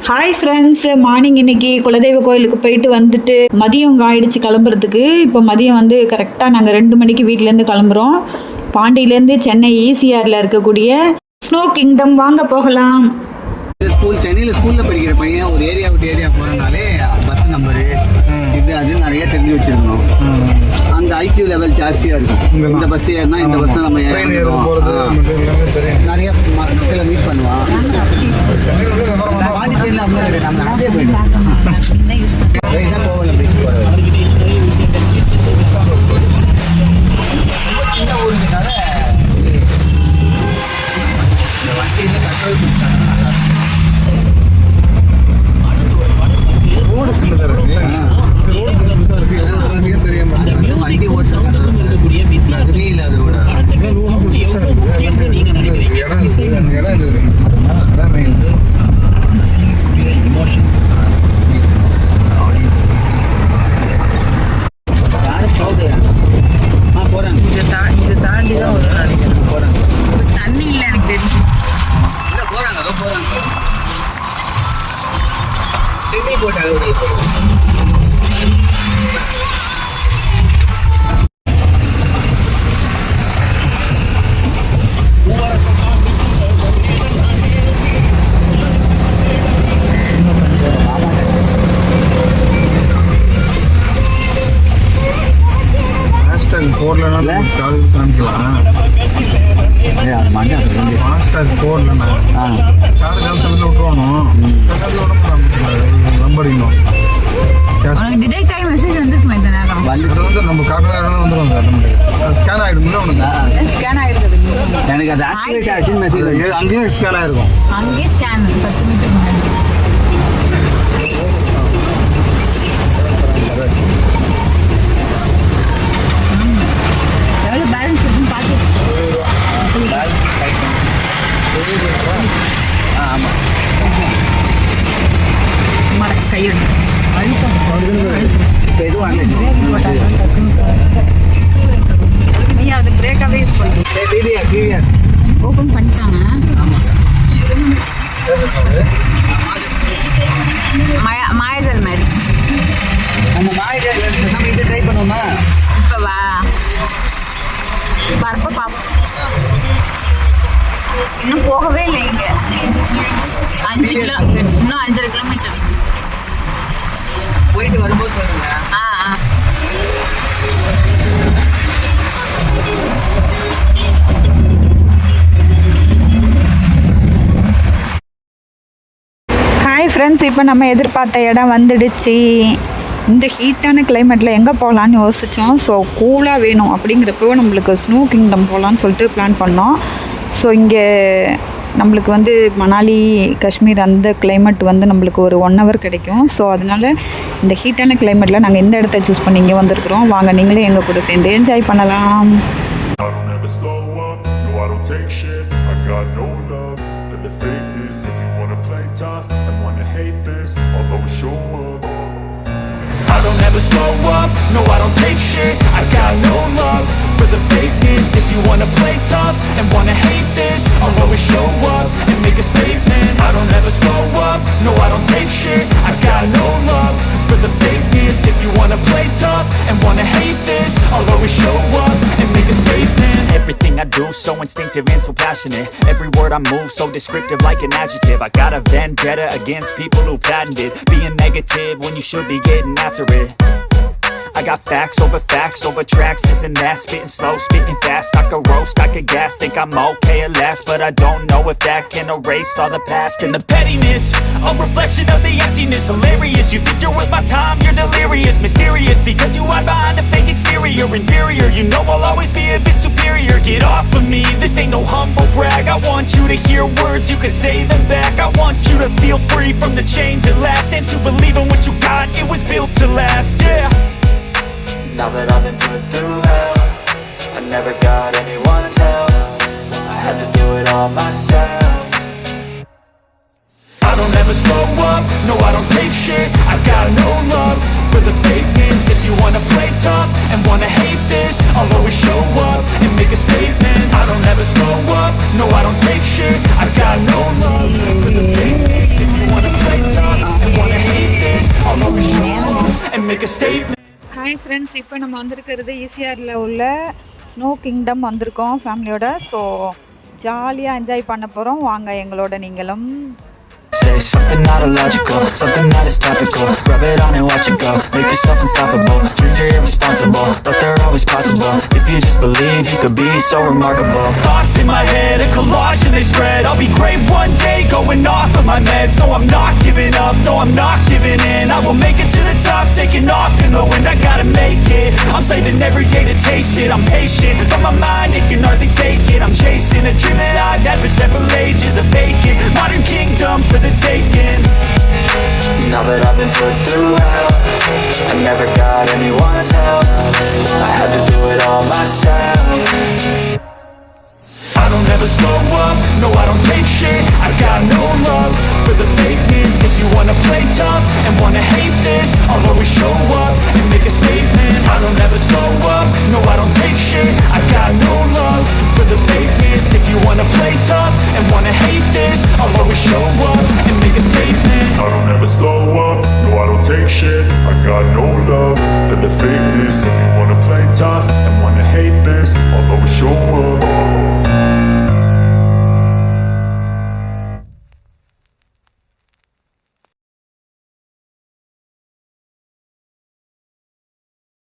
Hi friends, morning இன்னைக்கு குலதெய்வ கோயிலுக்கு போயிட்டு வந்துட்டு மதியம் ஆயிடுச்சு கிளம்புறதுக்கு. இப்போ மதியம் வந்து கரெக்டாக நாங்கள் 2 மணிக்கு வீட்டிலேருந்து கிளம்புறோம். பாண்டியிலேருந்து சென்னை ஈசிஆரில் இருக்கக்கூடிய ஸ்னோ கிங்டம் வாங்க போகலாம். சென்னையில் ஸ்கூலில் படிக்கிற பையன் ஒரு ஏரியா விட்டு ஏரியா போகிறனாலே பஸ் நம்பரு அது நிறைய தெரிஞ்சு வச்சுருக்கணும். அந்த ஐக்யூ லெவல் ஜாஸ்தியாக இருக்கும். இந்த பஸ் ஏறினா இந்த பஸ் நம்ம நிறைய மக்களை மீட் பண்ணுவான். பாண்டிச்சேரியில் அப்படிலாம் கிடையாது, நம்ம நடந்தே போயிடுவோம். போகல சின்ன ஊருனால இந்த வண்டியில் கண்ட்ரோல் பண்ணிட்டாங்க. ரோடு சின்னதாக இருக்கு, ரோடு புதுசாக இருக்கு, தெரிய மாட்டேங்குது. வண்டி ஓட்டுறாங்க தெரியல, அது ரோட யாரும் போகிறாங்க. இதை தாண்டி தான் போகிறாங்க. தண்ணி இல்லை எனக்கு தெரிஞ்சு. இல்லை போகிறாங்க, அதோ போகிறாங்க. தண்ணி போட்டாங்க. போடலன்னா காமிக்கலாம். ஃபாஸ்டாக் போடலண்ணா காடு காலத்தில் விட்டுருவானோ நம்படிக்கணும். அது வந்து நம்ம காட்டில் வந்துடும். ஸ்கேன் ஆகிடும்ல உனக்கு. ஸ்கேன் ஆகிடுது. எனக்கு அது ஆக்டிவேட் ஆச்சுன்னு மெசேஜ் அங்கேயும் ஸ்கேன் ஆகிருக்கும். அங்கேயே ஸ்கேன் 10 மீட்டர் முன்னாடி. எவ்வளோ பேலன்ஸ் இருக்குன்னு பார்த்து. ஆமாம், கையோட இப்போ எதுவும் நீ அது பிரேக்காகவே யூஸ் பண்ணுறீங்க. ஓப்பன் பண்ணிட்டாங்க. மாயஜல் மாதிரி அந்த மாயஜல் நம்ம இதை ட்ரை பண்ணுவோமா? இப்போ வா வரப்போ பார்ப்போம். இன்னும் போகவே இல்லை. இங்கே 5 கிலோ, இன்னும் 5.5 கிலோமீட்டர் போயிட்டு வரும்போது சொல்லுங்க. ஹாய் ஃப்ரெண்ட்ஸ், இப்போ நம்ம எதிர்பார்த்த இடம் வந்துடுச்சு. இந்த ஹீட்டான கிளைமேட்டில் எங்கே போகலான்னு யோசித்தோம். ஸோ கூலாக வேணும் அப்படிங்கிறப்போ நம்மளுக்கு ஸ்னோ கிங்டம் போகலான்னு சொல்லிட்டு பிளான் பண்ணோம். ஸோ இங்கே நம்மளுக்கு வந்து மணாலி, காஷ்மீர் அந்த கிளைமேட் வந்து நம்மளுக்கு ஒரு 1 hour கிடைக்கும். ஸோ அதனால் இந்த ஹீட்டான கிளைமேட்டில் நாங்கள் இந்த இடத்த சூஸ் பண்ணி இங்கே வந்திருக்கிறோம். வாங்க நீங்களே எங்கள் கூட சேர்ந்து என்ஜாய் பண்ணலாம். I don't ever slow up, no I don't take shit. I got no love for the fakeness. If you wanna play tough and wanna hate this, I'll always show up and make a statement. I don't ever slow up, no I don't take shit. I got no love for the fakeness. If you wanna play tough and wanna hate this, I'll always show up and make a statement. Everything I do so instinctive and so passionate. Every word I move so descriptive like an adjective. I got a vendetta against people who patented being negative when you should be getting after it. I got facts over tracks, this and that. Spitting slow, spitting fast. I could roast, I could gas. Think I'm okay at last, but I don't know if that can erase all the past. And the pettiness, a reflection of the emptiness. Hilarious, you think you're worth my time, you're delirious. Mysterious, because you hide behind a fake exterior. Inferior, you know I'll always be a bit superior. Get off of me, this ain't no humble brag. I want you to hear words, you can say them back. I want you to feel free from the chains at last, and to believe in what you got, it was built to last, yeah. Now that I've been put through hell, I never got anyone's help. I had to do it all myself. I don't ever slow up, no I don't take shit. I got no love for the fakeness. If you wanna play tough and wanna hate this, I'll always show up and make a statement. I don't ever slow up, no I don't take shit. I got no love for the fakeness. If you wanna play tough a statement. Hi friends, இப்போ நம்ம வந்திருக்கிறது ஈசிஆரில் உள்ள snow kingdom வந்திருக்கோம் ஃபேமிலியோட. So ஜாலியாக enjoy பண்ண போகிறோம். வாங்க எங்களோட நீங்களும். Say something not illogical, something that is topical. Rub it on and watch it go, make yourself unstoppable. Dreams are irresponsible, but they're always possible. If you just believe, you could be so remarkable. Thoughts in my head, a collage and they spread. I'll be great one day, going off of my meds. No, I'm not giving up, no, I'm not giving in. I will make it to the top, taking off in the wind. I gotta make it, I'm saving every day to taste it. I'm patient, but my mind, it can hardly take it. I'm chasing a dream that I've had for several ages. A vacant, modern kingdom for the taking. Now that I've been put through hell, I never got anyone's help. I had to do it all myself. I don't ever slow up, no I don't take shit. I got no love for the fakeness. If you wanna play tough and wanna hate this, I'll always show up and make a statement. I don't ever slow up, no I don't take shit. I got no love for the fakeness. If you wanna play tough and wanna hate this, I'll always show up and make a statement. I don't ever slow up, no I don't take shit. I got no love